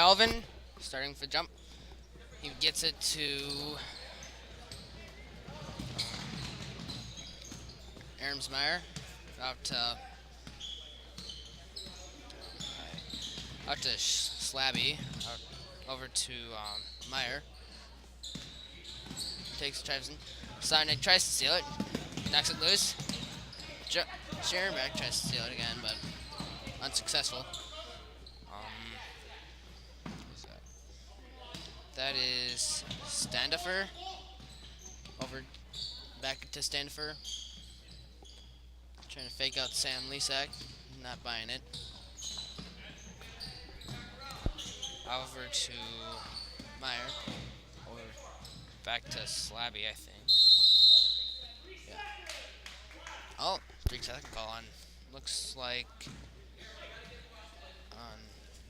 Calvin, starting for jump. He gets it to Ermsmeyer, out to Slabby, over to Meyer. Takes Travis. Sonic tries to steal it, knocks it loose. Sharonbeck tries to steal it again, but unsuccessful. Who's that? That is Standifer. Over back to Standifer. Trying to fake out Sam Lisak. Not buying it. Over to Meyer. Over back to Slabby, I think. Yeah. Oh, 3-second call on. Looks like on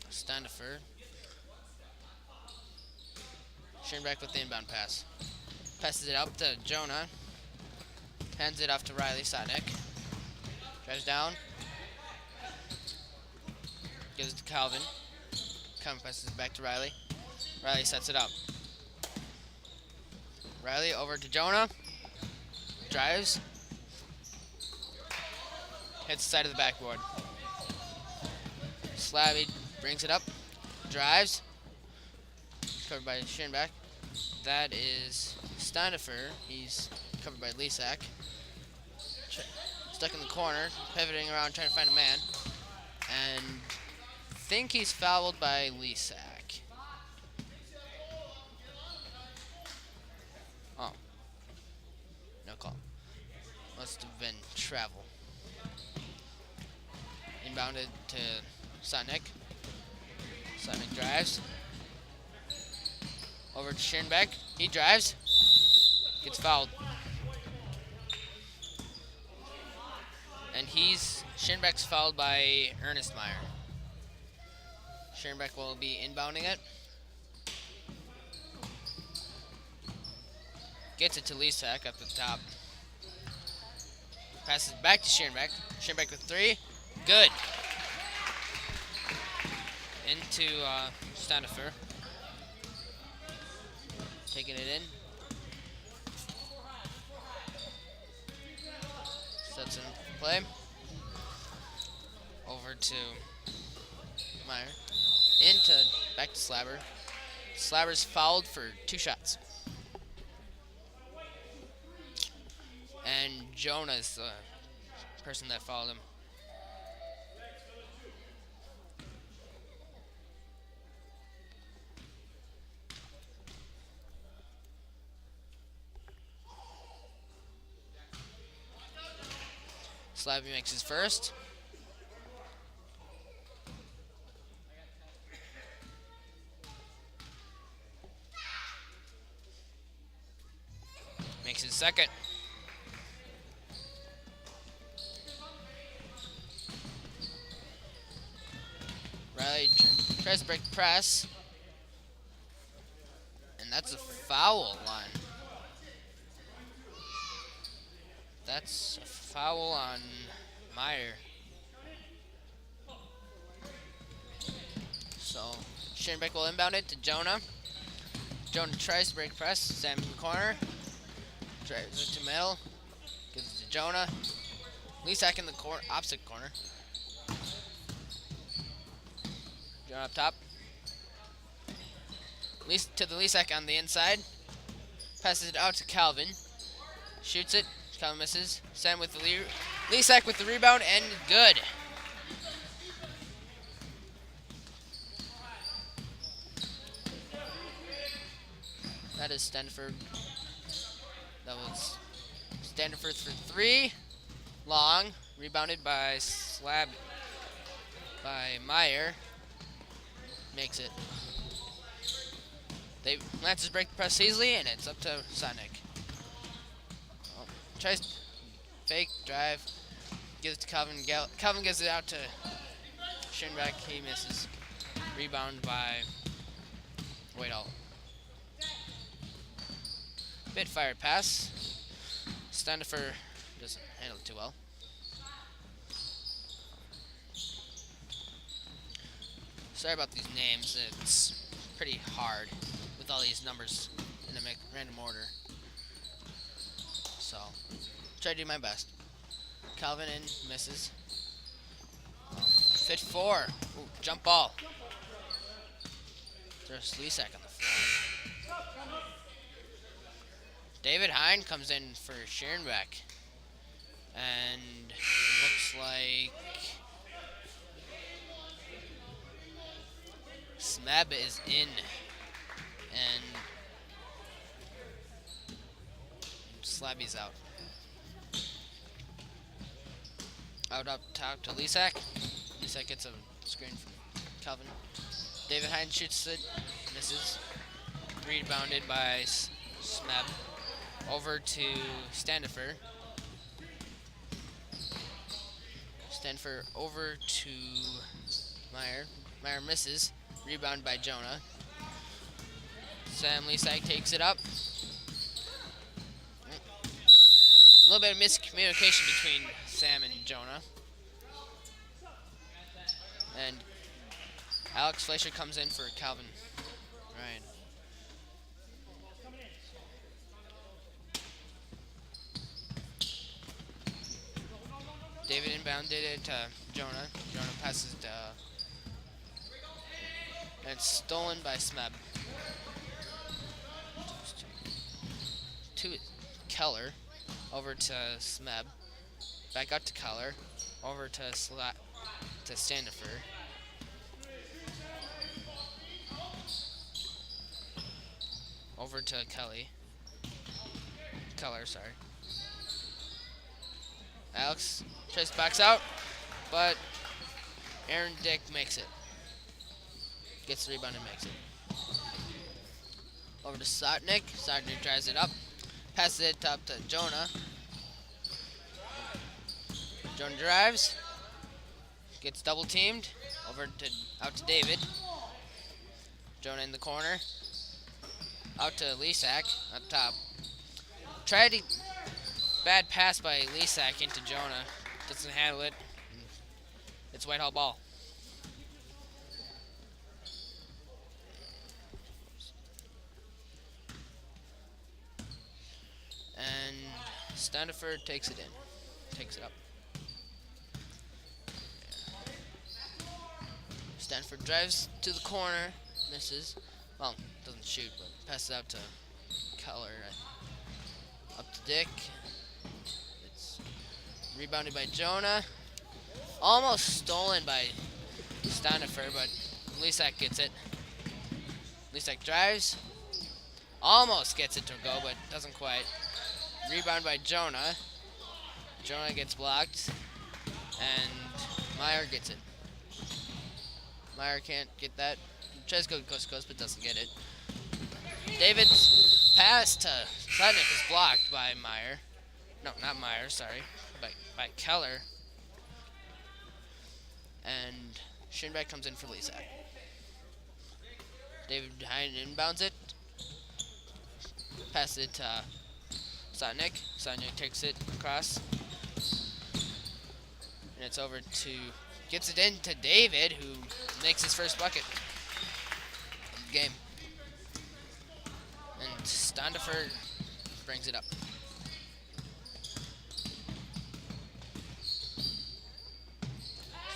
Standifer. Schoenbeck with the inbound pass. Passes it up to Jonah. Hands it off to Riley Sonic. Drives down. Gives it to Calvin. Calvin passes it back to Riley. Riley sets it up. Riley over to Jonah. Drives. Hits the side of the backboard. Slabby brings it up. Drives. Covered by Schoenbeck. That is Standifer. He's covered by Lisak. Stuck in the corner, pivoting around, trying to find a man. And think he's fouled by Lisak. Oh. No call. Must have been travel. Inbounded to Sonic. Sonic drives. Over to Schoenbeck. He drives. Gets fouled. And Schoenbeck's fouled by Ernest Meyer. Schoenbeck will be inbounding it. Gets it to Lisak up at the top. Passes back to Schoenbeck. Schoenbeck with 3. Good. Into Standifer. Taking it in. Sets in play. Over to Meyer. Back to Slabber. Slabber's fouled for 2 shots. And Jonah's the person that fouled him. Slabby makes his first. Makes his second. Riley tries to break the press. And that's a foul line. That's a foul on Meyer. So Schoenbeck will inbound it to Jonah. Jonah tries to break press. Sam in the corner. Drives it to middle. Gives it to Jonah. Lisak in the opposite corner. Jonah up top. To the Lisak on the inside. Passes it out to Calvin. Shoots it. Calvin misses. Sam with the Lisak with the rebound and good. That is Stanford. That was Stanford for 3. Long. Rebounded by Meyer. Makes it. Lancers break the press easily, and it's up to Sonic. Tries fake drive, gives it to Calvin. Calvin gives it out to Schoenbeck. He misses. Rebound by Whitehall. Bit fired pass. Standifer doesn't handle it too well. Sorry about these names. It's pretty hard with all these numbers in a random order. So, try to do my best. Calvin in, misses. Fit 4. Ooh, jump ball. There's Lisak on the floor. David Hine comes in for Scherenbeck. And looks like Smeb is in. And Slabby's out. Out up top to Lisak. Lisak gets a screen from Calvin. David Hine shoots it, misses. Rebounded by Smeb. Over to Standifer. Standifer over to Meyer. Meyer misses. Rebound by Jonah. Sam Lisak takes it up. A little bit of miscommunication between Sam and Jonah. And Alex Fleischer comes in for Calvin Ryan. David inbounded it to Jonah. Jonah passes to... and it's stolen by Smeb. To Keller. Over to Smeb. Back up to Keller. Over to Standifer. Over to Keller, sorry. Alex tries to box out, but Aaron Dick makes it. Gets the rebound and makes it. Over to Sotnick. Sotnick drives it up. Passes it up to Jonah. Jonah drives. Gets double teamed. Out to David. Jonah in the corner. Out to Lisak up top. Bad pass by Lisak into Jonah. Doesn't handle it. It's Whitehall ball. And Standifer takes it in. Takes it up. Standifer drives to the corner. Misses. Well, doesn't shoot, but passes out to Keller. Up to Dick. It's rebounded by Jonah. Almost stolen by Standifer, but Lisak gets it. Lisak drives. Almost gets it to go, but doesn't quite. Rebound by Jonah. Jonah gets blocked. And Meyer gets it. Meyer can't get that. Tries to go coast to coast, but doesn't get it. David's pass to Slednick is blocked by Meyer. No, not Meyer, sorry. By Keller. And Schönbeck comes in for Lisak. David Hine inbounds it. Passes it to Sotnick. Sotnick takes it across. And it's over to... Gets it into David, who makes his first bucket of the game. And Standifer brings it up.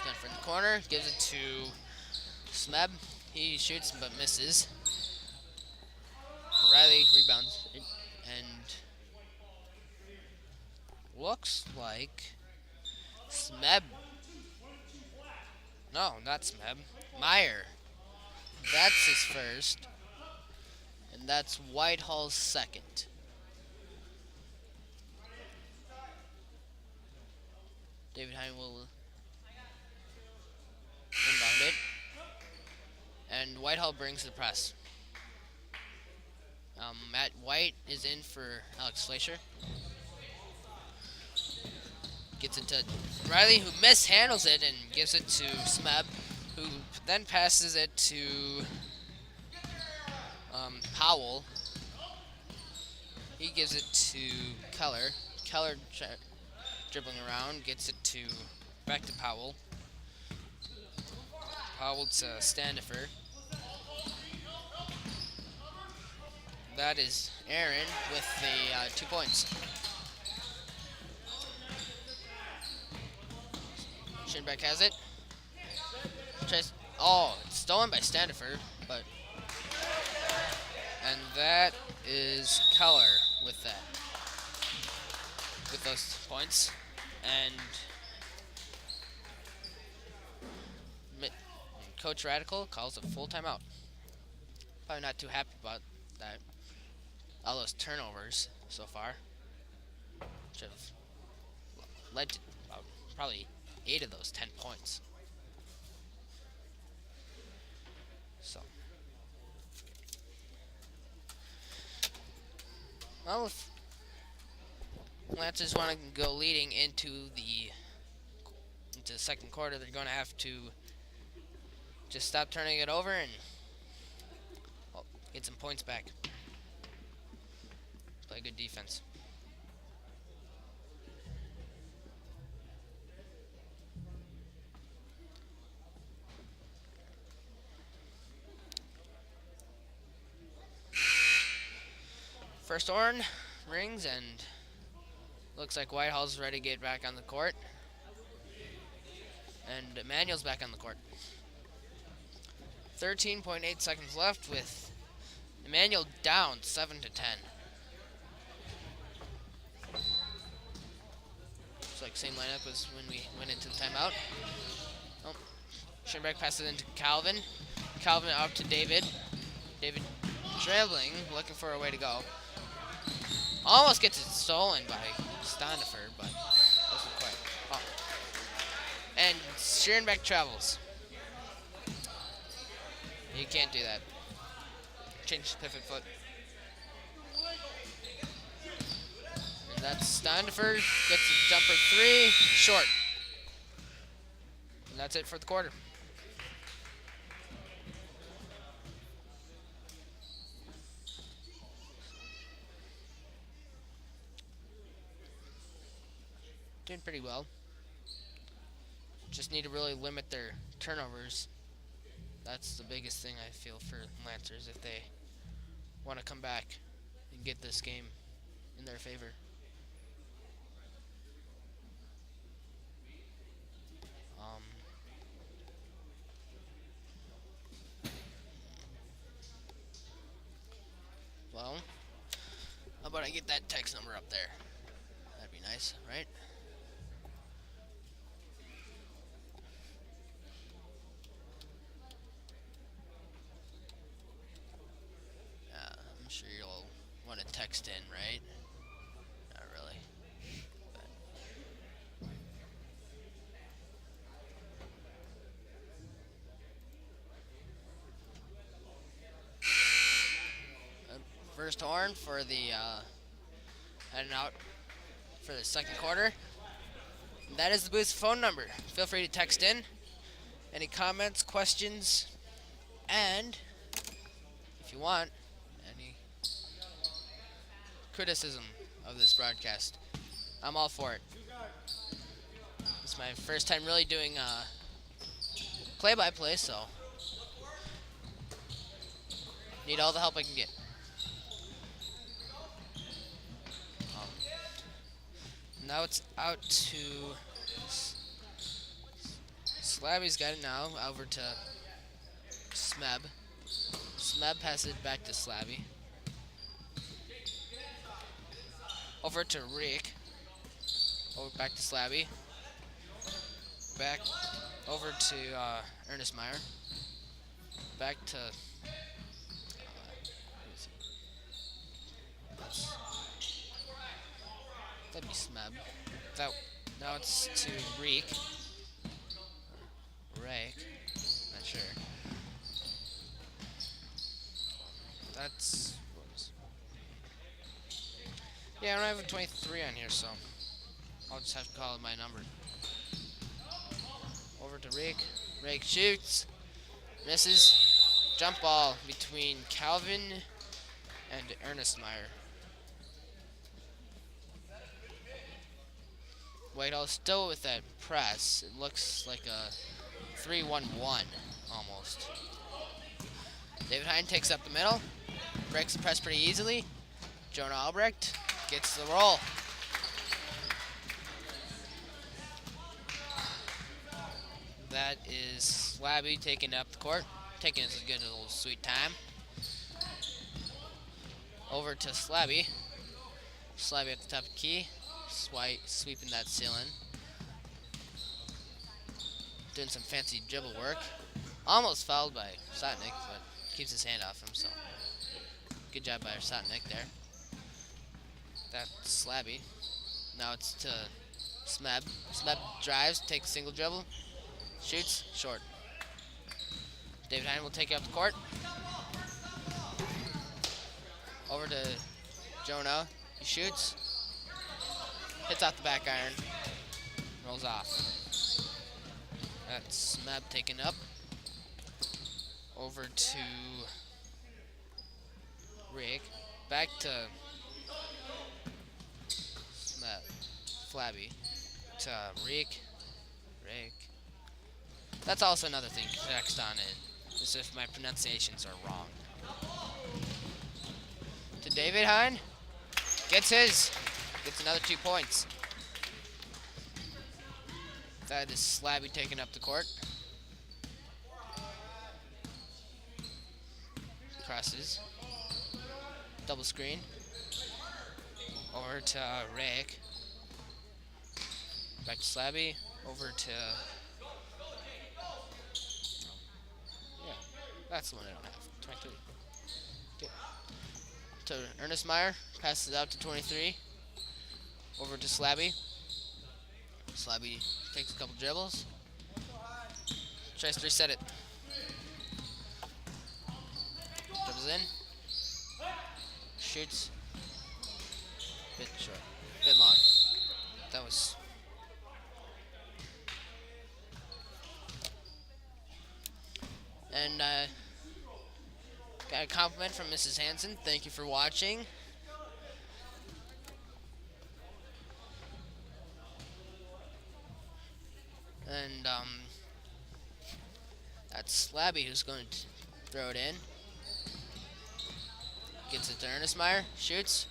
Standifer in the corner, gives it to Smeb. He shoots but misses. Riley rebounds it, and looks like Smeb. No, not Smeb. Meyer. That's his first. And that's Whitehall's second. David Hine will inbound it. And Whitehall brings the press. Matt White is in for Alex Fleischer. Gets it to Riley, who mishandles it and gives it to Smeb, who then passes it to Powell. He gives it to Keller. Keller dribbling around, gets it back to Powell. Howell to Standifer. That is Aaron with the 2 points. Schönbeck has it. Oh, it's stolen by Standifer, but and that is Keller with that, with those points, and Coach Radical calls a full timeout. Probably not too happy about that. All those turnovers so far, which have led to about probably 8 of those 10 points. So, well, if Lancers want to go leading into the second quarter, they're going to have to just stop turning it over and get some points back. Play good defense. First horn rings, and looks like Whitehall's ready to get back on the court. And Emmanuel's back on the court. 13.8 seconds left with Emmanuel down 7-10. Looks like same lineup as when we went into the timeout. Oh, Schönbeck passes it into Calvin. Calvin out to David. David dribbling, looking for a way to go. Almost gets it stolen by Standifer, but doesn't quite. Oh. And Schönbeck travels. You can't do that. Change the pivot foot. And that's Standifer. Gets a jumper 3. Short. And that's it for the quarter. Doing pretty well. Just need to really limit their turnovers. That's the biggest thing I feel for Lancers if they want to come back and get this game in their favor. Well, how about I get that text number up there? That'd be nice, right? I'm sure you'll want to text in, right? Not really. First horn for the heading out for the second quarter. That is the booth's phone number. Feel free to text in any comments, questions, and if you want any criticism of this broadcast, I'm all for it. It's my first time really doing play-by-play, so need all the help I can get. Now it's out to Slabby's got it now. Over to Smeb. Smeb passes it back to Slabby. Over to Rick. Over back to Slabby. Back over to Ernest Meyer. Back to that'd be Smeb. Now it's to Reek. Rake. Not sure. That's. Yeah, I don't have a 23 on here, so I'll just have to call it my number. Over to Reek. Rake shoots. Misses. Jump ball between Calvin and Ernest Meyer. Whitehall still with that press. It looks like a 3-1-1 Almost. David Hine takes up the middle. Breaks the press pretty easily. Jonah Albrecht gets the roll. That is Slabby taking up the court. Taking his good little sweet time. Over to Slabby. Slabby at the top of the key. Sweeping that ceiling. Doing some fancy dribble work. Almost fouled by Sotnick, but keeps his hand off him, so good job by Sotnick there. That's Slabby. Now it's to Smeb. Smeb drives, takes a single dribble, shoots, short. David Hine will take it up the court. Over to Jonah. He shoots. Hits off the back iron. Rolls off. That's Smeb taken up. Over to Rick. Back to Smeb. Flabby. To Rick. That's also another thing next on it. Is if my pronunciations are wrong. To David Hine. Gets his. Gets another 2 points. That is Slabby taking up the court. Crosses. Double screen. Over to Rick. Back to Slabby. Over to... Yeah, that's the one I don't have. 23. Okay. To Ernest Meyer. Passes out to 23. Over to Slabby. Slabby takes a couple dribbles. Tries to reset it. Dribbles in. Shoots. Bit short. Bit long. That was... And got a compliment from Mrs. Hansen. Thank you for watching. And that's Slabby who's going to throw it in. Gets it to Ernest Meyer. Shoots.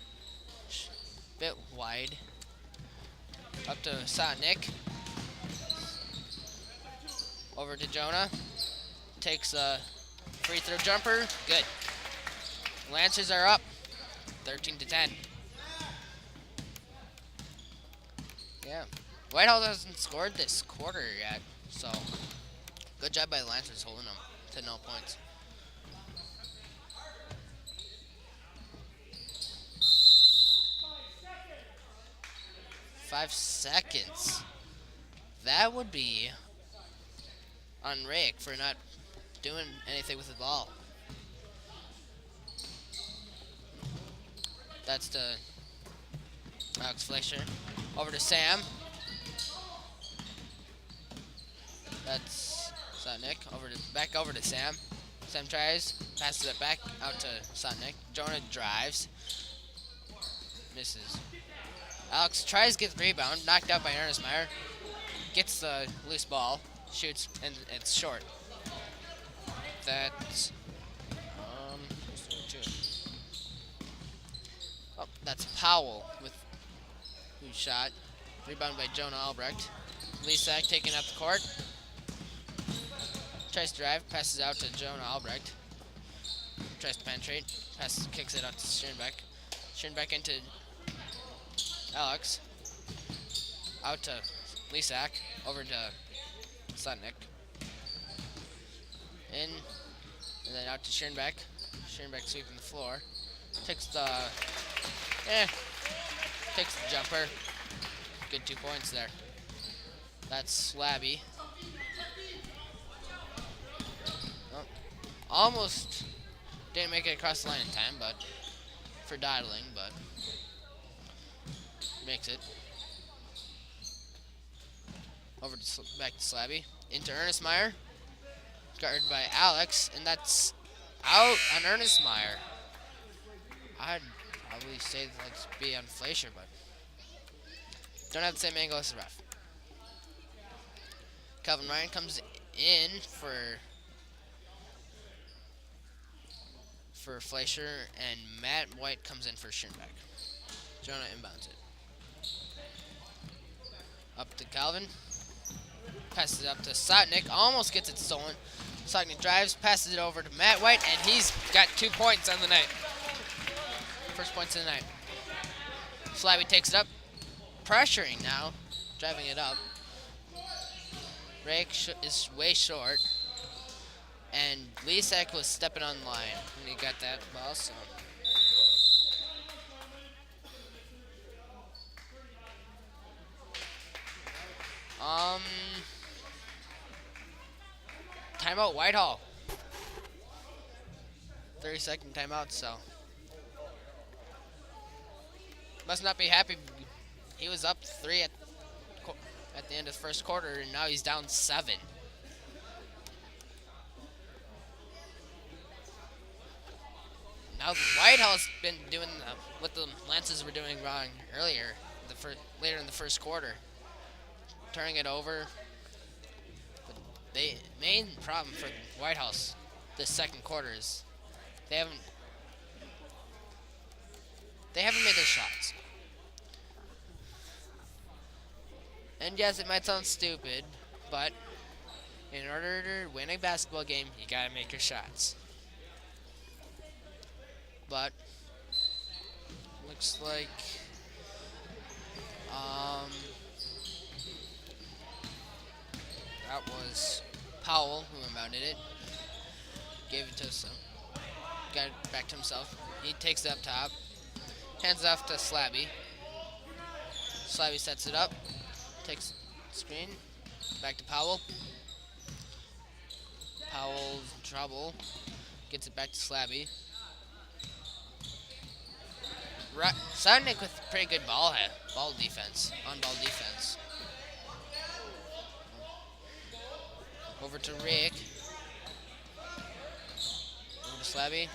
Bit wide. Up to Sotnick. Over to Jonah. Takes a free throw jumper. Good. Lancers are up. 13-10. Yeah. Whitehall hasn't scored this quarter yet, so good job by the Lancers holding them to no points. Five seconds. That would be on Rick for not doing anything with the ball. That's to Alex Fleischer. Over to Sam. That's Sotnick. Back over to Sam. Sam tries, passes it back out to Sotnick. Jonah drives. Misses. Alex tries to get the rebound. Knocked out by Ernest Meyer. Gets the loose ball. Shoots, and it's short. That's... Oh, that's Powell with who shot. Rebound by Jonah Albrecht. Lisak taking up the court. Tries to drive, passes out to Jonah Albrecht. Tries to penetrate, kicks it out to Schoenbeck. Schoenbeck into Alex. Out to Lisak. Over to Sotnick. In, and then out to Schoenbeck. Schoenbeck sweeping the floor. Takes the jumper. Good 2 points there. That's Slabby. Oh, almost didn't make it across the line in time, but for dawdling, but makes it. Over to back to Slabby. Into Ernest Meyer. Guarded by Alex, and that's out on Ernest Meyer. I'd probably say let's be on Fleischer, but don't have the same angle as the ref. Calvin Ryan comes in for for Fleischer, and Matt White comes in for Schoenbeck. Jonah inbounds it. Up to Calvin. Passes it up to Sotnick. Almost gets it stolen. Sotnick drives, passes it over to Matt White, and he's got 2 points on the night. First points of the night. Slabby takes it up. Pressuring now. Driving it up. Rake is way short. And Lisak was stepping on the line when he got that ball, so. Timeout Whitehall. 30-second timeout, so. Must not be happy. He was up 3 at the end of the first quarter, and now he's down 7. Now Whitehall's been doing what the Lances were doing wrong earlier, later in the first quarter, turning it over. But the main problem for Whitehall's this second quarter is they haven't made their shots. And yes, it might sound stupid, but in order to win a basketball game, you gotta make your shots. But looks like that was Powell who inbounded it. Gave it to some. Got it back to himself. He takes it up top. Hands it off to Slabby. Slabby sets it up. Takes screen. Back to Powell. Powell's in trouble. Gets it back to Slabby. Sotnick with pretty good ball defense, on-ball defense. Over to Rick. Over to Slabby.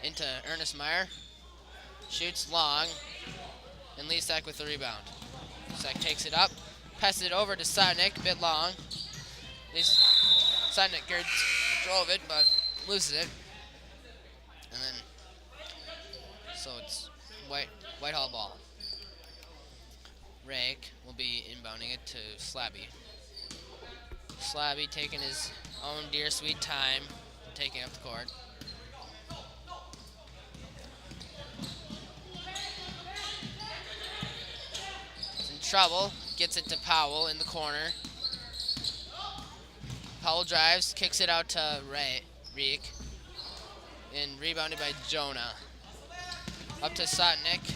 Into Ernest Meyer. Shoots long. And Lisak with the rebound. Lisak takes it up. Passes it over to Sotnick. A bit long. Sotnick gets control of it, but loses it. And then, so it's Whitehall ball. Rake will be inbounding it to Slabby. Slabby taking his own dear sweet time, taking up the court. He's in trouble. Gets it to Powell in the corner. Powell drives, kicks it out to Reek. And rebounded by Jonah. Up to Sotnick.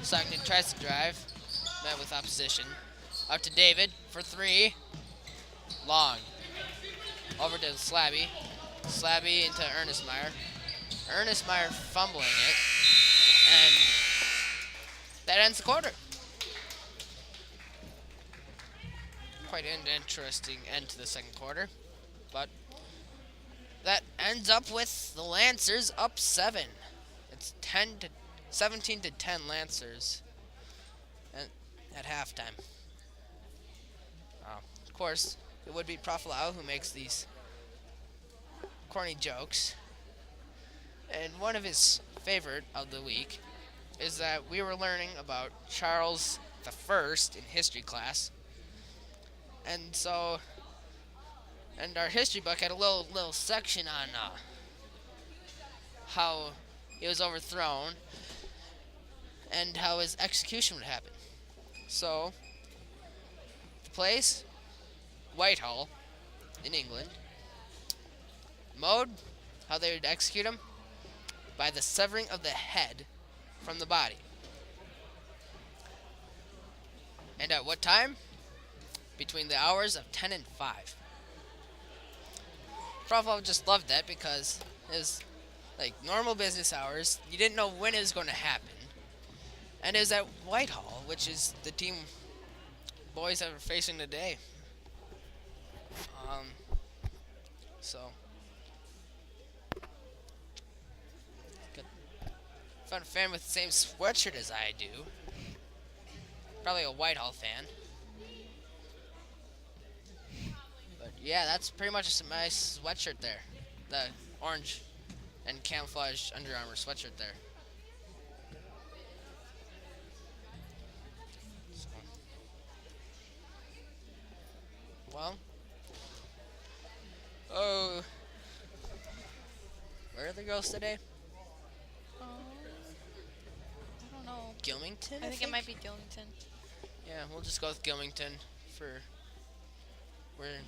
Sotnick tries to drive. Met with opposition. Up to David for 3. Long. Over to Slabby. Slabby into Ernest Meyer. Ernest Meyer fumbling it. And that ends the quarter. Quite an interesting end to the second quarter. But that ends up with the Lancers up 7. It's 17 to 10 Lancers at halftime. Of course, it would be Profilau who makes these corny jokes. And one of his favorite of the week is that we were learning about Charles I in history class. And so, and our history book had a little section on how he was overthrown and how his execution would happen. So, the place, Whitehall, in England. Mode, how they would execute him, by the severing of the head from the body. And at what time? Between the hours of 10 and 5. Prof just loved that because it was like normal business hours. You didn't know when it was going to happen. And it was at Whitehall, which is the team boys that we're facing today. So found a fan with the same sweatshirt as I do. Probably a Whitehall fan. But yeah, that's pretty much my sweatshirt there. The orange and camouflage Under Armour sweatshirt there. So, well, oh, where are the girls today? I don't know. Gilmington, I think it might be Gilmington. Yeah, we'll just go with Gilmington for where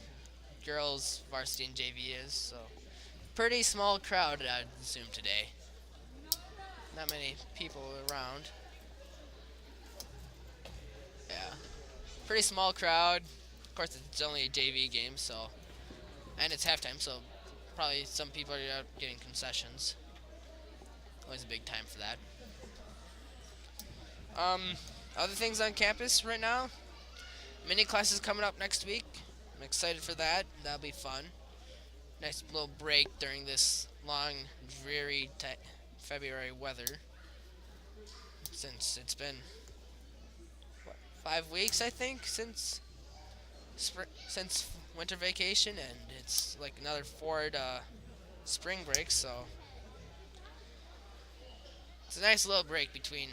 girls varsity and JV is. So pretty small crowd, I'd assume today. Not many people around. Yeah, pretty small crowd. Of course, it's only a JV game, so and it's halftime, so probably some people are out getting concessions. Always a big time for that. Um, Other things on campus right now. Mini classes coming up next week. I'm excited for that. That'll be fun. Nice little break during this long, dreary February weather. Since it's been what, 5 weeks, I think, since winter vacation, and it's like another 4 to spring break. So it's a nice little break between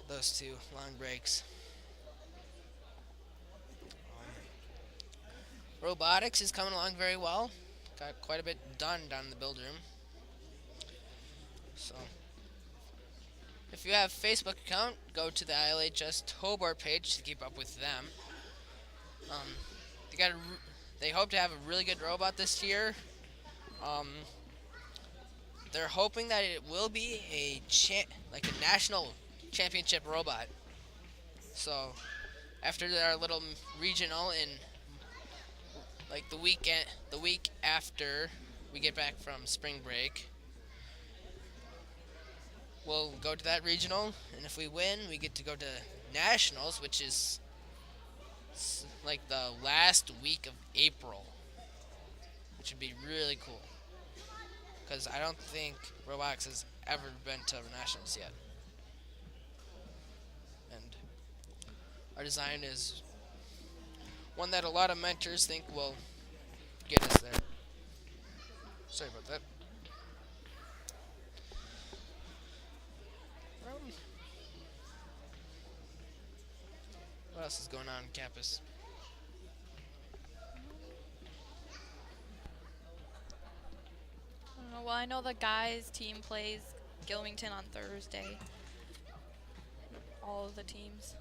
those two long breaks. Robotics is coming along very well. Got quite a bit done down in the build room. So if you have a Facebook account, go to the ILHS Tobor page to keep up with them. Um, they got they hope to have a really good robot this year. Um, they're hoping that it will be like a national championship robot. So after our little regional in like the week after we get back from spring break, we'll go to that regional, and if we win, we get to go to nationals, which is like the last week of April, which would be really cool. Because I don't think robotics has ever been to nationals yet, and our design is one that a lot of mentors think will get us there. Sorry about that. Um, what else is going on campus? I don't know. Well, I know the guys' team plays Gilmington on Thursday. All of the teams.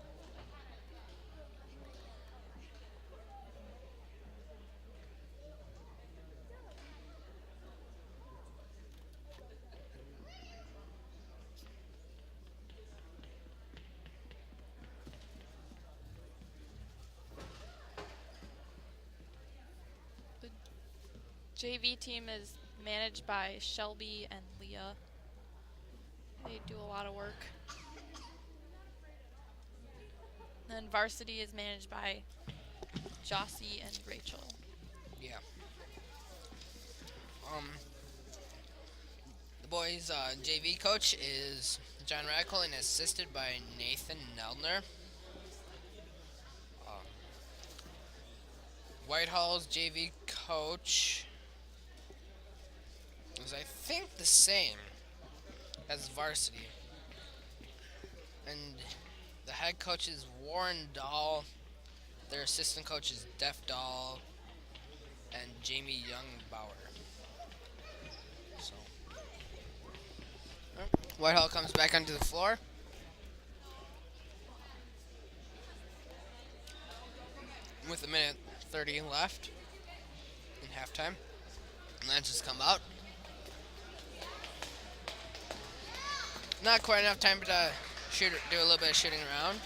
The JV team is managed by Shelby and Leah. They do a lot of work. Then varsity is managed by Jossie and Rachel. Yeah. The boys' JV coach is John Radical and assisted by Nathan Neldner. Whitehall's JV coach is, I think, the same as varsity. And the head coach is Warren Dahl. Their assistant coach is Def Dahl and Jamie Youngbauer. So, Whitehall comes back onto the floor. With a minute 30 left in halftime. Lancers come out. Not quite enough time to do a little bit of shooting around.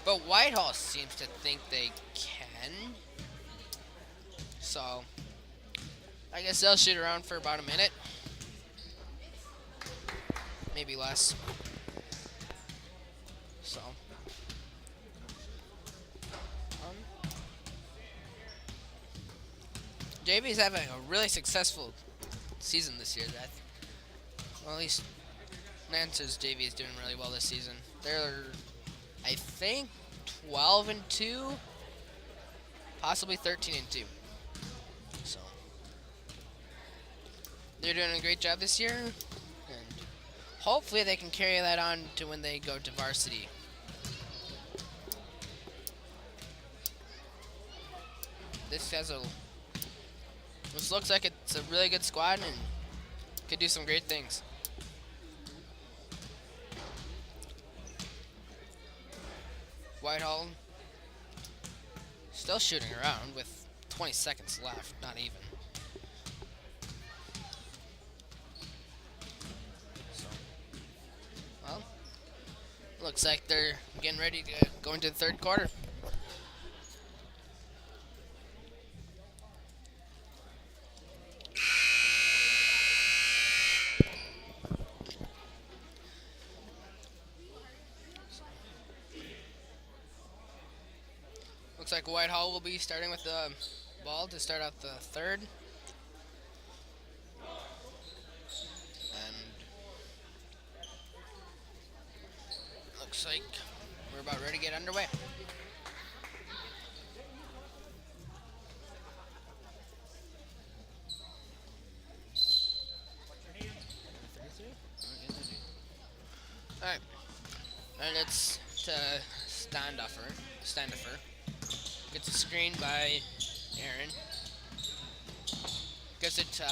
But Whitehall seems to think they can. So, I guess they'll shoot around for about a minute. Maybe less. So, JV's having a really successful season this year. Well, at least Lancer's JV is doing really well this season. They're, I think, 12-2, possibly 13-2. So, They're doing a great job this year, and hopefully they can carry that on to when they go to varsity. This looks like it's a really good squad and could do some great things. Whitehall still shooting around with 20 seconds left, not even. So, well, looks like they're getting ready to go into the third quarter. Looks like Whitehall will be starting with the ball to start out the third. And looks like we're about ready to get underway. Alright. And it's to Standifer. Gets a screen by Aaron. Gives it to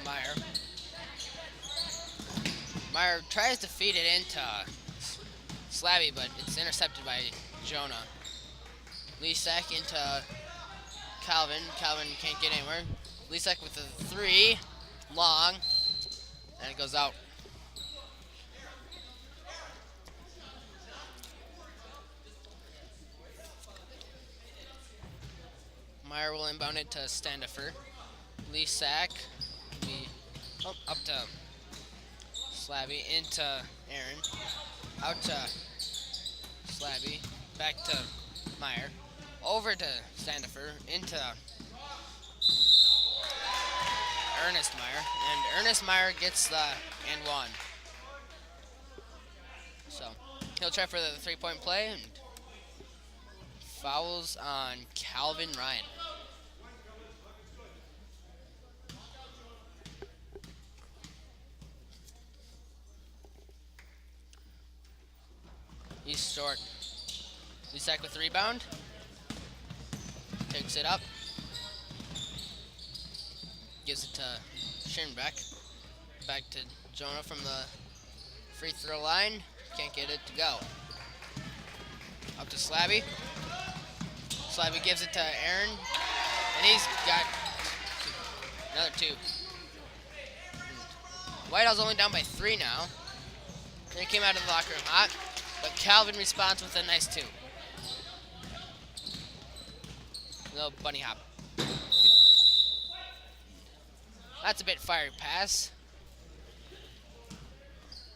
Meyer. Meyer tries to feed it into Slabby, but it's intercepted by Jonah. Lisak into Calvin. Calvin can't get anywhere. Lisak with a three. Long. And it goes out. Meyer will inbound it to Standifer. Lisak. Up to Slabby. Into Aaron. Out to Slabby. Back to Meyer. Over to Standifer. Into Ernest Meyer. And Ernest Meyer gets the and one. So he'll try for the 3-point play and fouls on Calvin Ryan. He's short. Lisak with the rebound. Takes it up. Gives it to Schirnbeck. Back to Jonah from the free throw line. Can't get it to go. Up to Slabby. Slabby gives it to Aaron. And he's got another two. Whitehall's only down by 3 now. They came out of the locker room hot. But Calvin responds with a nice 2. Little bunny hop. 2. That's a bit fiery pass.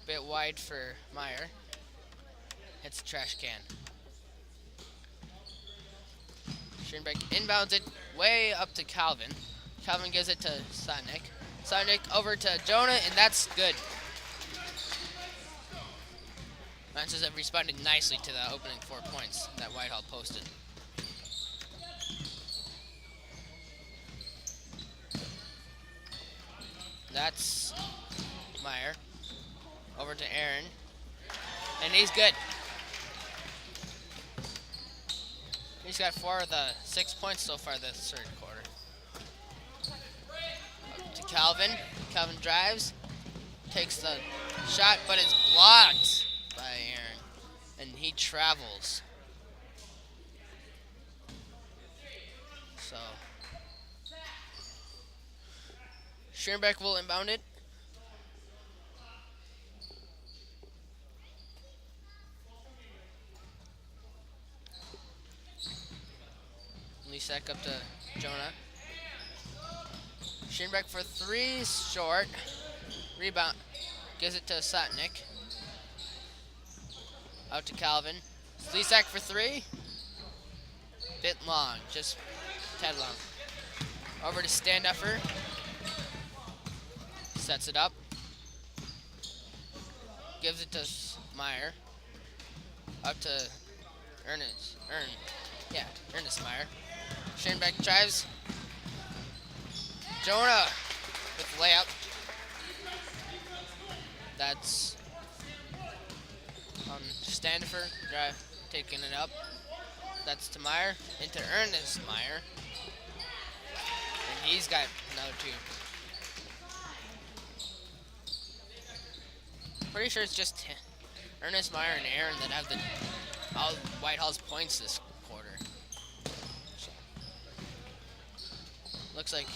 Bit wide for Meyer. Hits the trash can. Schirnbeck inbounds it way up to Calvin. Calvin gives it to Sotnick. Sotnick over to Jonah, and that's good. Manchester have responded nicely to the opening 4 points that Whitehall posted. That's Meyer. Over to Aaron. And he's good. He's got 4 of the 6 points so far this third quarter. Up to Calvin. Calvin drives. Takes the shot, but it's blocked by Aaron. And he travels. So Schirnbeck will inbound it. Lisak up to Jonah. Schirnbeck for 3, short. Rebound. Gives it to Sotnick. Out to Calvin. Lisak for 3. Bit long, just tad long. Over to Standifer. Sets it up. Gives it to Meyer. Up to Ernest Meyer. Schirnbeck drives. Jonah with the layup. That's Standifer drive, taking it up. That's to Meyer, into Ernest Meyer. And he's got another two. Pretty sure it's just Ernest Meyer and Aaron that have all Whitehall's points this quarter. So, looks like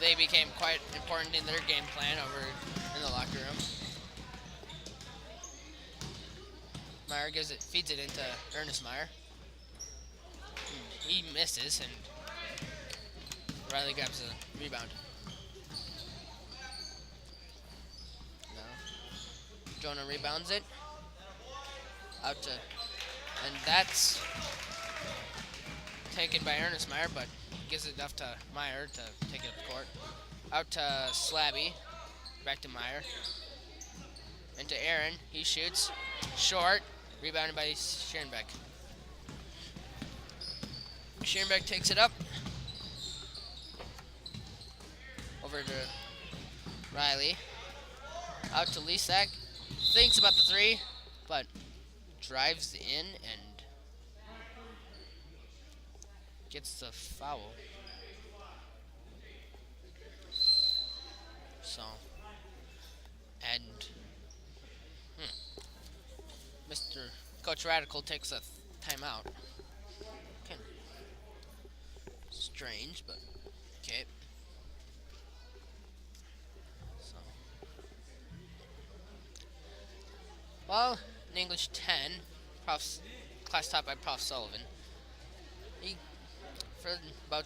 they became quite important in their game plan over in the locker room. Meyer feeds it into Ernest Meyer. He misses, and Riley grabs the rebound. Now, Jonah rebounds it. Out to, and that's taken by Ernest Meyer, but gives it enough to Meyer to take it up the court. Out to Slabby. Back to Meyer. Into Aaron. He shoots. Short. Rebounded by Schierenbeck. Schierenbeck takes it up. Over to Riley. Out to Lisak. Thinks about the three, but drives in and gets the foul. So, and Mr. Coach Radical takes a timeout. Kind of strange, but okay. So, well, in English 10, class taught by Prof. Sullivan. He, for about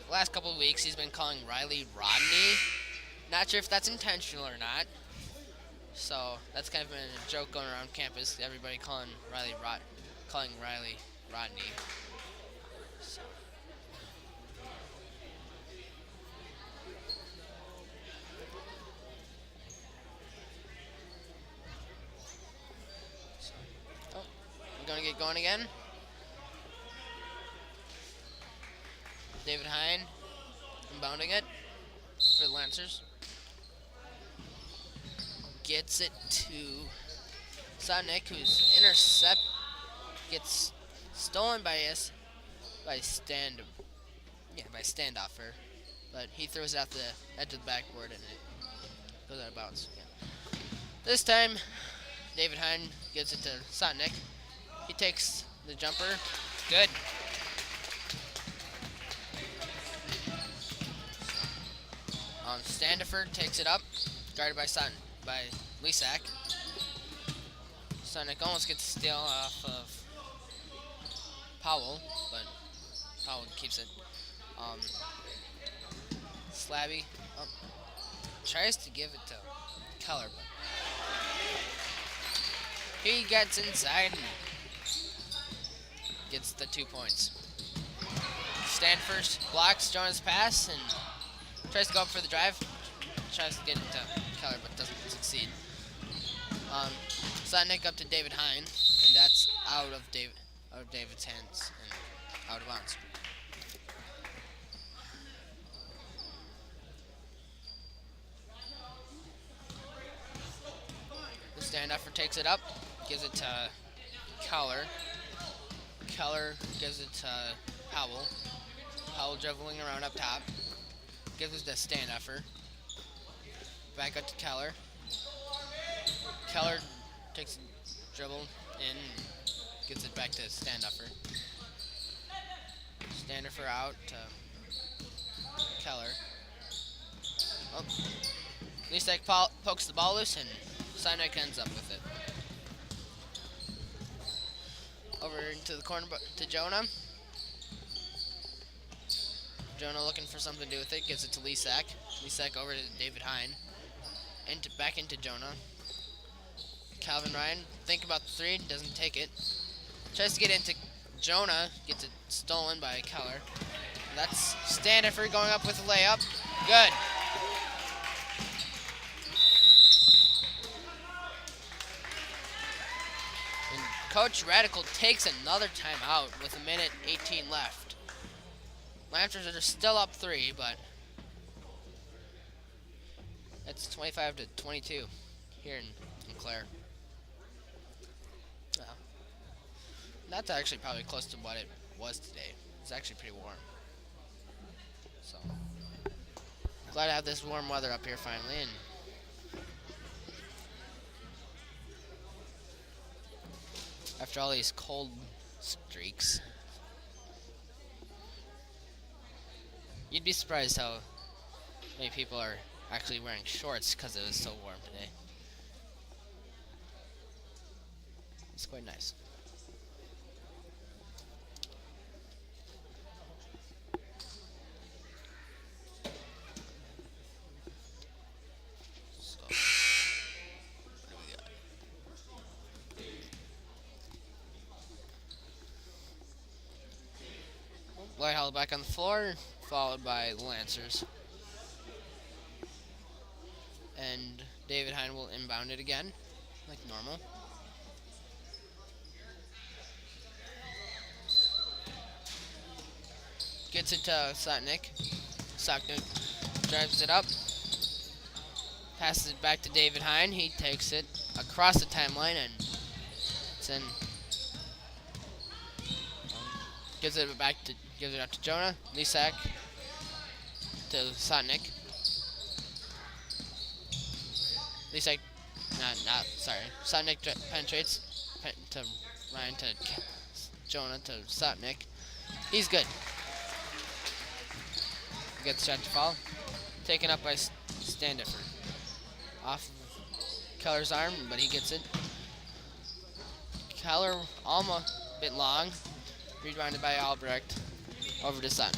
the last couple of weeks, he's been calling Riley Rodney. Not sure if that's intentional or not. So that's kind of been a joke going around campus. Everybody calling Riley Rodney. So. Oh, we're gonna get going again. David Hine inbounding it for the Lancers. Gets it to Sonic, whose intercept gets stolen by standoffer, but he throws it out the edge of the backboard and it goes out of bounds. Yeah. This time, David Hine gives it to Sonic. He takes the jumper. Good. Standifer takes it up, guarded by Lisak. Sonic almost gets a steal off of Powell, but Powell keeps it. Slabby tries to give it to Keller, but he gets inside and gets the 2 points. Stanford blocks Jonah's pass and tries to go up for the drive. Tries to get it to Keller, but doesn't succeed. Sonic up to David Hine, and that's out of David's hands and out of bounds. The standoffer takes it up, gives it to Keller. Keller gives it to Powell. Powell dribbling around up top. Gives it to standoffer. Back up to Keller. Keller takes a dribble in, gives it back to standoffer. Standoffer out to Keller. Oh, Lisak pokes the ball loose and Sinek ends up with it. Over into the corner to Jonah. Jonah looking for something to do with it, gives it to Lisak. Lisak over to David Hine. Back into Jonah. Calvin Ryan, think about the three, doesn't take it. Tries to get into Jonah, gets it stolen by Keller. That's Standifer going up with a layup. Good. And Coach Radical takes another timeout with 1:18 left. Lancers are still up 3, but It's 25 to 22 here in Clare. Uh, that's actually probably close to what it was today. It's actually pretty warm. So glad to have this warm weather up here finally, and after all these cold streaks, you'd be surprised how many people are actually wearing shorts because it was so warm today. It's quite nice. So, what do we got? Whitehall back on the floor, followed by the Lancers. And David Hine will inbound it again, like normal. Gets it to Sotnick. Sotnick drives it up. Passes it back to David Hine. He takes it across the timeline and it's in. Gives it out to Jonah. Lisak to Sotnick. Lisak, sorry. Sotnick penetrates to Ryan to Jonah to Sotnick. He's good. Gets shot to fall. Taken up by Standiford. Off of Keller's arm, but he gets it. Keller almost a bit long. Rewinded by Albrecht. Over to Sotnick.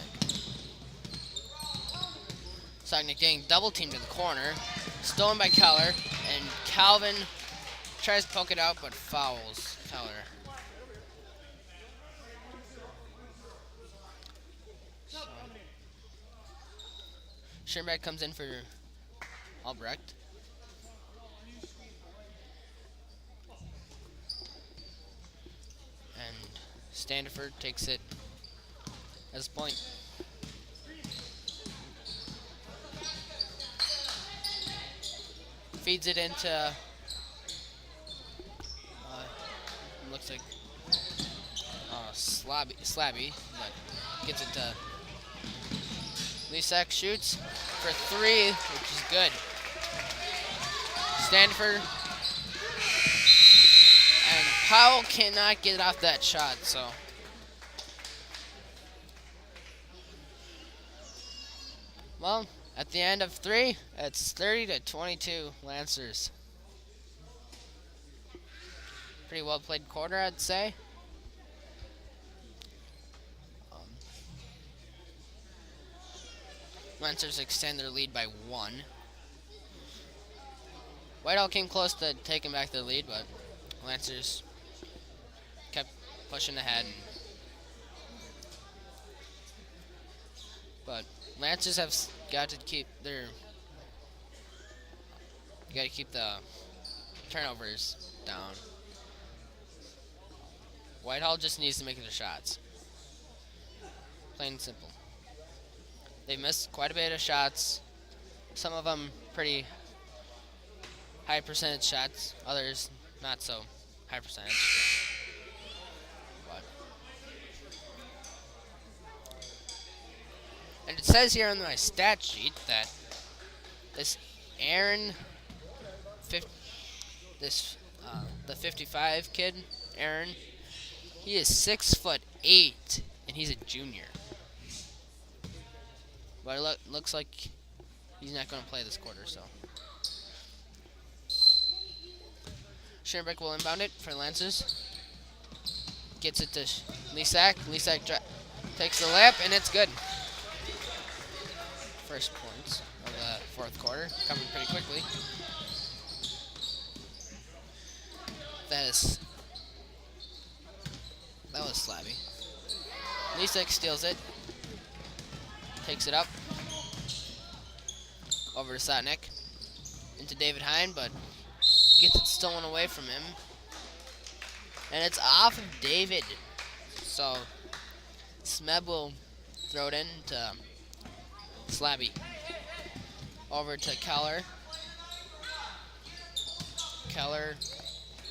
Sotnick getting double teamed in the corner. Stolen by Keller. And Calvin tries to poke it out, but fouls Keller. Schirnbeck comes in for Albrecht. And Standiford takes it as a point. Feeds it into, looks like Slabby, but gets it to Lisak, shoots for three, which is good. Stanford and Powell cannot get off that shot, so well, at the end of three, it's 30 to 22 Lancers. Pretty well played quarter, I'd say. Lancers extend their lead by 1. Whitehall came close to taking back their lead, but Lancers kept pushing ahead. But Lancers have got to keep the turnovers down. Whitehall just needs to make their shots. Plain and simple. They missed quite a bit of shots. Some of them pretty high percentage shots. Others not so high percentage. But. And it says here on my stat sheet that this Aaron, the 55 kid, Aaron, he is 6'8", and he's a junior. But it looks like he's not going to play this quarter, so. Schirnbeck will inbound it for Lancers. Gets it to Lisak. Lisak takes the lap, and it's good. First points of the fourth quarter, coming pretty quickly. That was Slabby. Lisak steals it. Takes it up. Over to Sotnick. Into David Hine, but gets it stolen away from him. And it's off of David. So Smeb will throw it in to Slabby. Over to Keller. Keller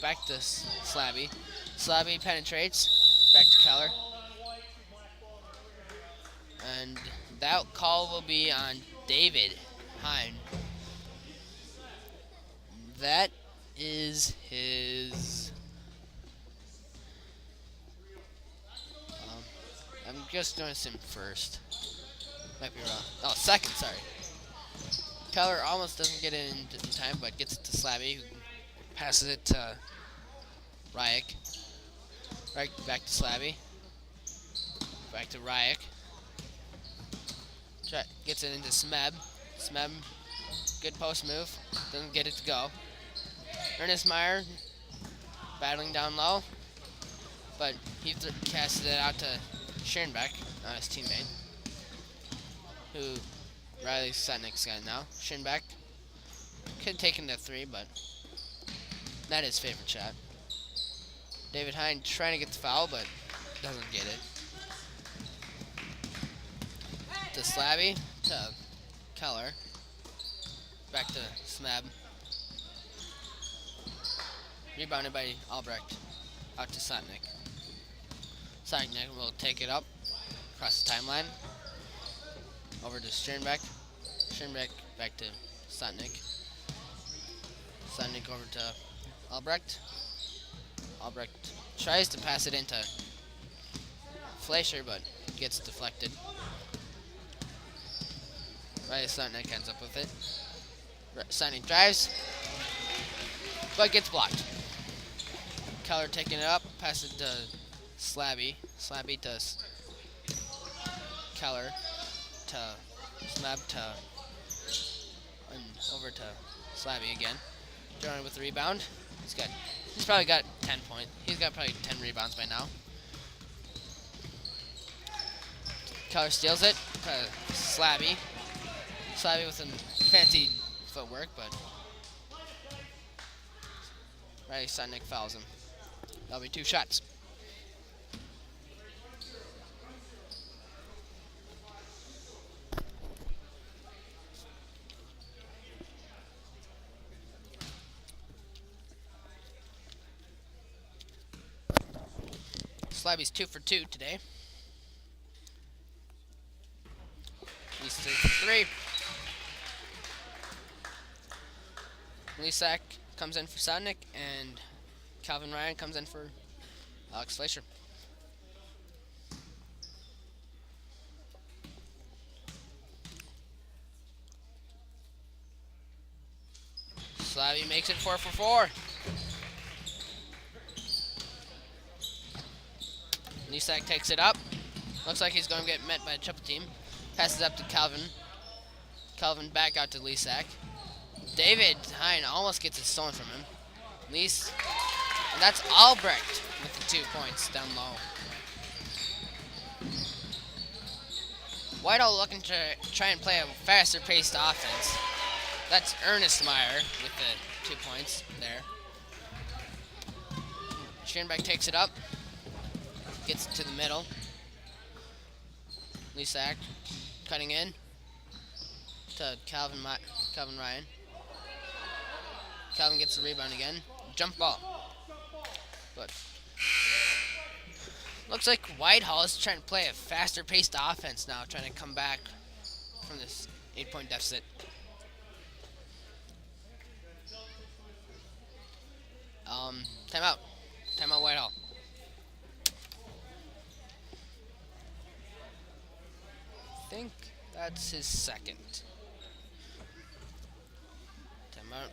back to Slabby. Slabby penetrates back to Keller. And that call will be on David Hine. That is his. I'm just going to assume first. Might be wrong. Oh, second, sorry. Keller almost doesn't get it in time, but gets it to Slabby, who passes it to Ryek. Right back to Slabby. Back to Ryek. Gets it into Smeb. Smeb, good post move. Doesn't get it to go. Ernest Meyer battling down low, but he casted it out to Schoenbeck, his teammate, who Riley Setnick's got now. Schoenbeck could have taken the 3, but not his favorite shot. David Hine trying to get the foul, but doesn't get it. To Slabby, to Keller, back to Smeb. Rebounded by Albrecht, out to Sotnick. Sotnick will take it up across the timeline, over to Sternbeck. Sternbeck back to Sotnick. Sotnick over to Albrecht. Albrecht tries to pass it into Fleischer, but gets deflected. Riley Sotnick ends up with it. Sotnick drives, but gets blocked. Keller taking it up, pass it to Slabby. Slabby to Keller, to Smeb, to and over to Slabby again. Jordan with the rebound. He's probably got 10 points. He's got probably 10 rebounds by now. Keller steals it to Slabby. Slabby with some fancy footwork, but Riley Sotnick fouls him. That'll be 2 shots. Slabby's 2 for 2 today. He's 3 for 3. Lisak comes in for Sotnick, and Calvin Ryan comes in for Alex Fleischer. Slabby makes it 4 for 4. Lisak takes it up. Looks like he's going to get met by a triple team. Passes up to Calvin. Calvin back out to Lisak. David Hine almost gets it stolen from him. And that's Albrecht with the 2 points down low. Whitehall looking to try and play a faster paced offense. That's Ernest Meyer with the 2 points there. Schoenbeck takes it up. Gets it to the middle. Lisak cutting in to Calvin Ryan. Calvin gets the rebound again. Jump ball. But looks like Whitehall is trying to play a faster paced offense now, trying to come back from this 8-point deficit. Timeout. Timeout Whitehall. I think that's his second. Timeout.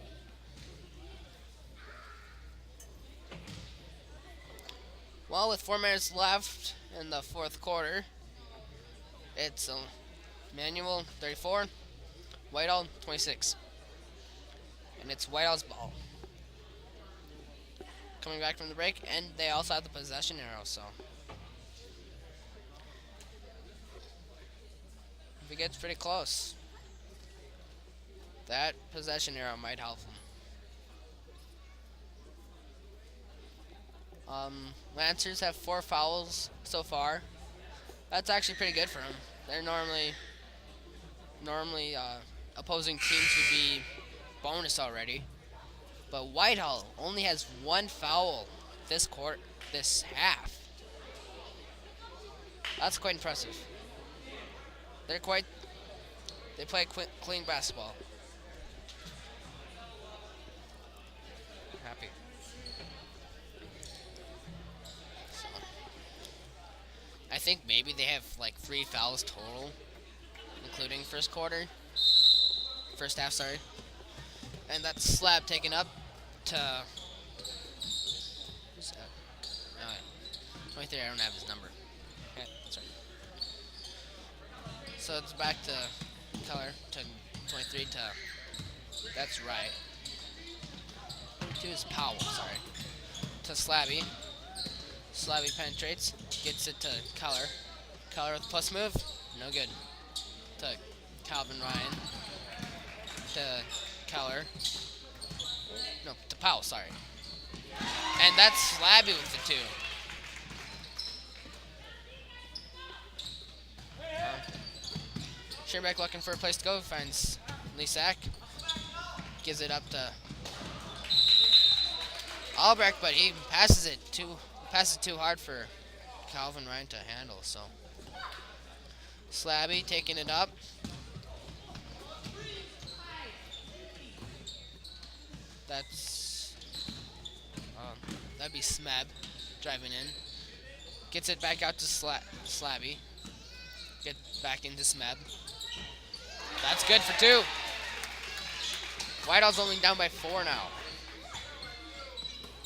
Well, with 4 minutes left in the 4th quarter, it's Manuel 34, Whitehall 26. And it's Whitehall's ball. Coming back from the break, and they also have the possession arrow, so if it gets pretty close, that possession arrow might help them. Lancers have 4 fouls so far. That's actually pretty good for them. They're normally opposing teams would be bonus already. But Whitehall only has one foul this half. That's quite impressive. They're quite. They play clean basketball. Happy. So, I think maybe they have like 3 fouls total, including first half. Sorry, and that slab taken up to. Who's that? 23. I don't have his number. Okay, sorry. So it's back to Keller to 23 to. That's right. 22 is Powell. Sorry. To Slabby. Slabby penetrates, gets it to Keller. Keller with the plus move, no good. To Calvin Ryan. To Keller. No, to Powell, sorry. And that's Slabby with the 2. Shearback looking for a place to go, finds Lisak. Gives it up to Albrecht, but he passes it too hard for Calvin Ryan to handle, so. Slabby taking it up. That'd be Smeb driving in. Gets it back out to Slabby. Get back into Smeb. That's good for 2. Whitehall's only down by 4 now.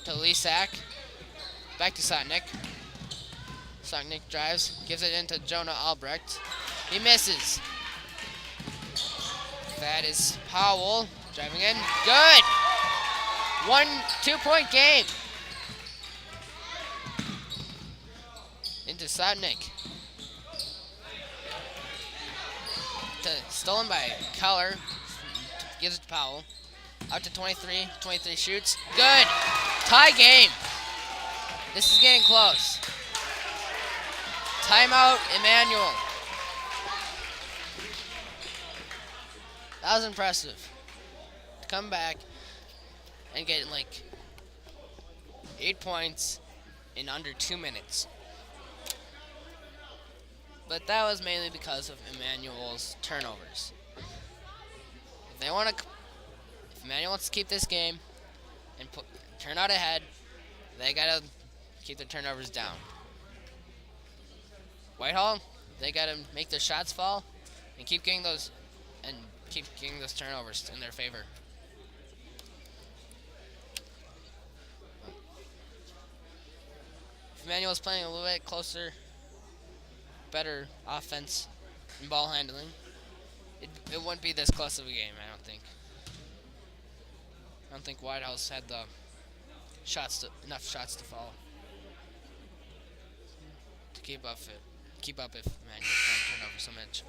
To Lisak. Back to Sotnick. Sotnick drives, gives it into Jonah Albrecht. He misses. That is Powell driving in. Good! 2-point game. Into Sotnick. Stolen by Keller. Gives it to Powell. Out to 23. 23 shoots. Good! Tie game. This is getting close. Timeout, Emmanuel. That was impressive. To come back and get like 8 points in under 2 minutes. But that was mainly because of Emmanuel's turnovers. If Emmanuel wants to keep this game and turn out ahead, they gotta keep their turnovers down. Whitehall, they gotta make their shots fall and keep getting those turnovers in their favor. If Emmanuel's playing a little bit closer, better offense and ball handling, it wouldn't be this close of a game, I don't think. I don't think Whitehall's had the enough shots to fall to keep up if Emmanuel's trying to turn over so much.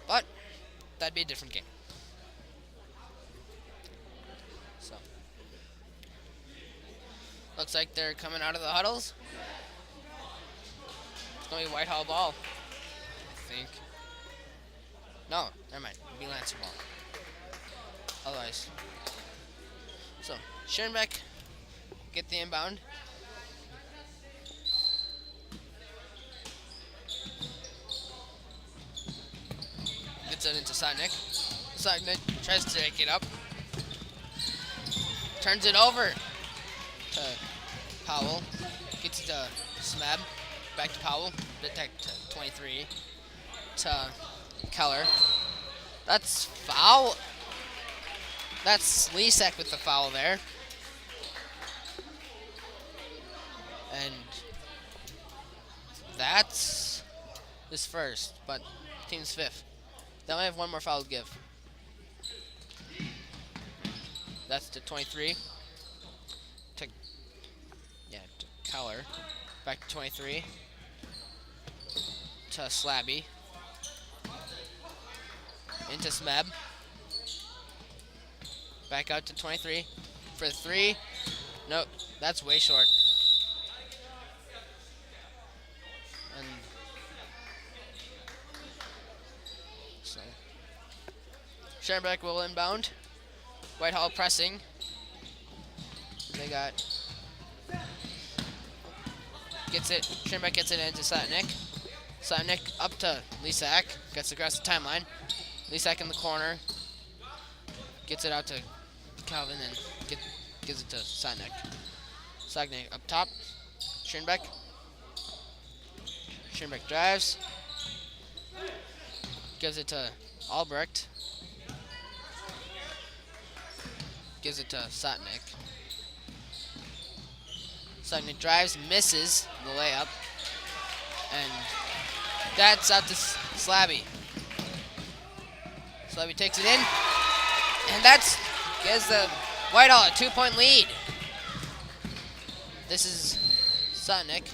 But that'd be a different game. So looks like they're coming out of the huddles. It's gonna be Whitehall ball, I think. No, never mind. It'll be Lancer ball. Otherwise. So Schoenbeck get the inbound. Gets it into Sotnick. Sotnick tries to take it up. Turns it over to Powell. Gets it to Smeb. Back to Powell. Detect to 23. To Keller. That's foul. That's Lisak with the foul there. And that's his first, but team's 5th. They only have one more foul to give. That's to 23. To Keller. Back to 23. To Slabby. Into Smeb. Back out to 23 for 3. Nope, that's way short. And so Schoenbeck will inbound. Whitehall pressing. They got gets it. Schirnbeck gets it into Satnik. Satnik up to Lisak. Gets across the timeline. Lisak in the corner. Gets it out to Calvin and gives it to Satnik. Satnik up top. Schirnbeck. Schirnbeck drives. Gives it to Albrecht. Gives it to Satnik. Satnik drives, misses the layup. And that's out to Slabby. Slabby takes it in. And that's gives the Whitehall a 2-point lead. This is Satnik.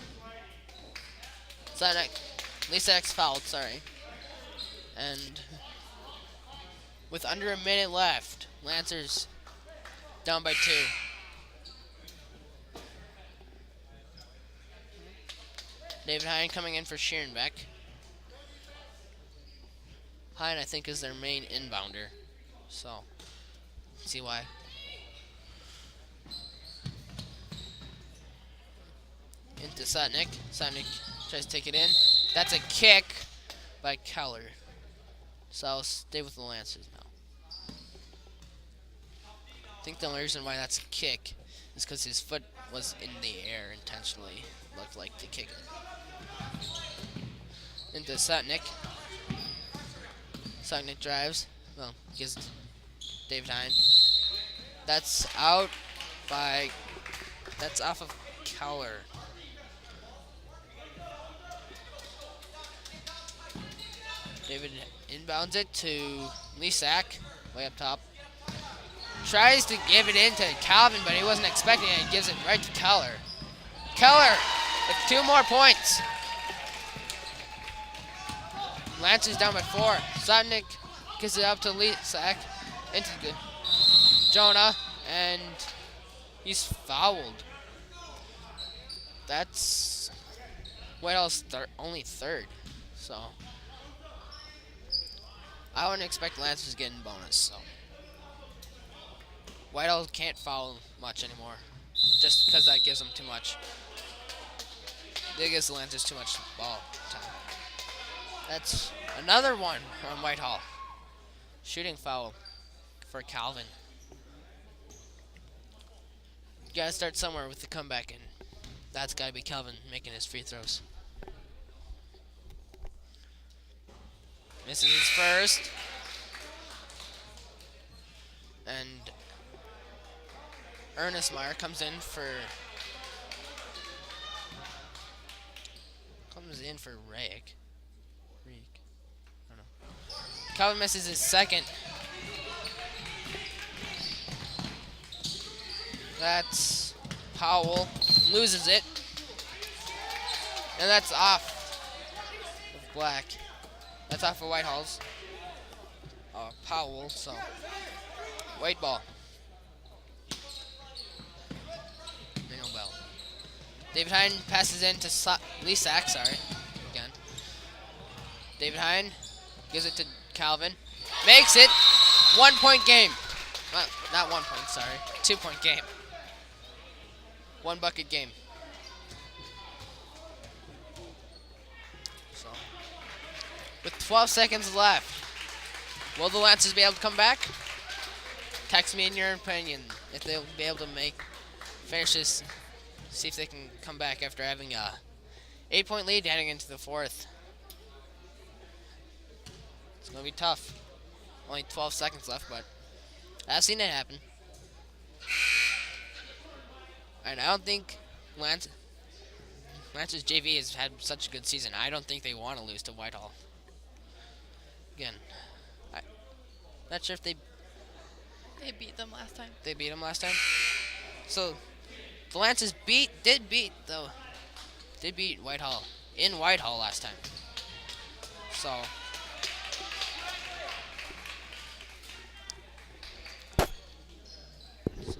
Satnik. Lisak's fouled, sorry. And with under a minute left, Lancers down by 2. David Hine coming in for Schirnbeck. Hine, I think, is their main inbounder. So, see why. Into Satnik. Satnik tries to take it in. That's a kick by Keller. So I'll stay with the Lancers now. I think the only reason why that's a kick is because his foot was in the air intentionally. Looked like the kick. Into Satnik. Satnik drives. Well, gives David Hine. That's out by. That's off of Keller. David inbounds it to Lisak, way up top. Tries to give it in to Calvin, but he wasn't expecting it. He gives it right to Keller. Keller with 2 more points. Lancers down by 4. Satnik gives it up to Lisak, into Jonah, and he's fouled. That's Whitehall's only 3rd, so I wouldn't expect Lancers getting bonus. So Whitehall can't foul much anymore, just because that gives them too much. It gives the Lancers too much ball time. That's another one from Whitehall. Shooting foul for Calvin. You gotta start somewhere with the comeback, and that's gotta be Calvin making his free throws. Misses his first. And Ernest Meyer comes in for Reek. I don't know. Calvin misses his second. That's Powell. Loses it. And that's off of Black. That's off of Whitehall's Powell, so white ball. No bell. David Hine passes in to Lisak, sorry. Again. David Hine gives it to Calvin. Makes it. 1-point game. Well, not 1 point, sorry. 2-point game. 1 bucket game. So, with 12 seconds left, will the Lancers be able to come back? Text me in your opinion if they'll be able to finish this. See if they can come back after having a 8-point lead heading into the 4th. It's gonna be tough. Only 12 seconds left, but I've seen it happen. And I don't think Lance's JV has had such a good season. I don't think they want to lose to Whitehall. Again, I'm not sure if they beat them last time. They beat them last time. So the Lancers did beat Whitehall in Whitehall last time. So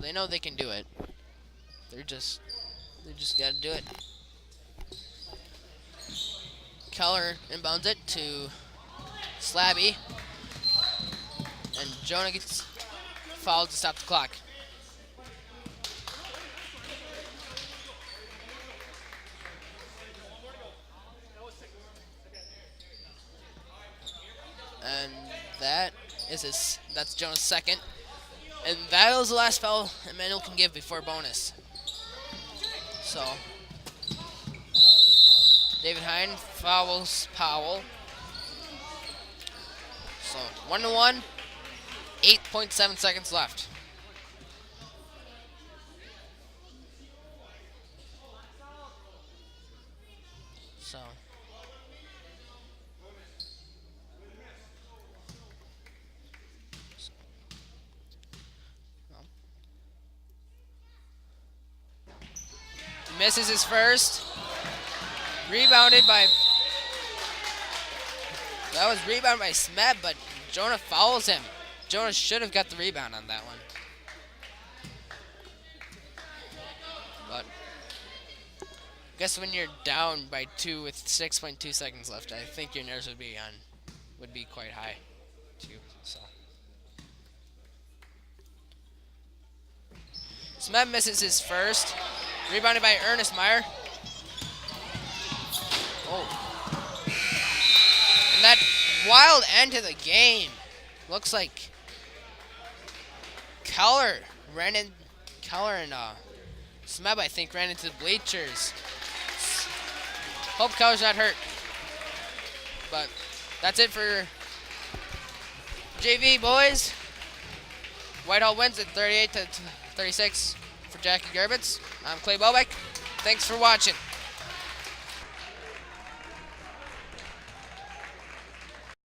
they know they can do it. They just gotta do it. Keller inbounds it to Slabby, and Jonah gets fouled to stop the clock. And that is that's Jonah's second. And that was the last foul Emmanuel can give before bonus. So, David Hine fouls Powell. So, 1-1, 8.7 seconds left. So, he misses his first. Rebounded by... That was rebounded by Smet, but Jonah fouls him. Jonah should have got the rebound on that one. But I guess when you're down by 2 with 6.2 seconds left, I think your nerves would be quite high too. So Smet misses his first. Rebounded by Ernest Meyer. Oh. And that wild end to the game. Looks like Keller and Smeb, I think, ran into the bleachers. Hope Keller's not hurt. But that's it for JV, boys. Whitehall wins at 38-36 for Jackie Gerbitz. I'm Clay Bobek. Thanks for watching.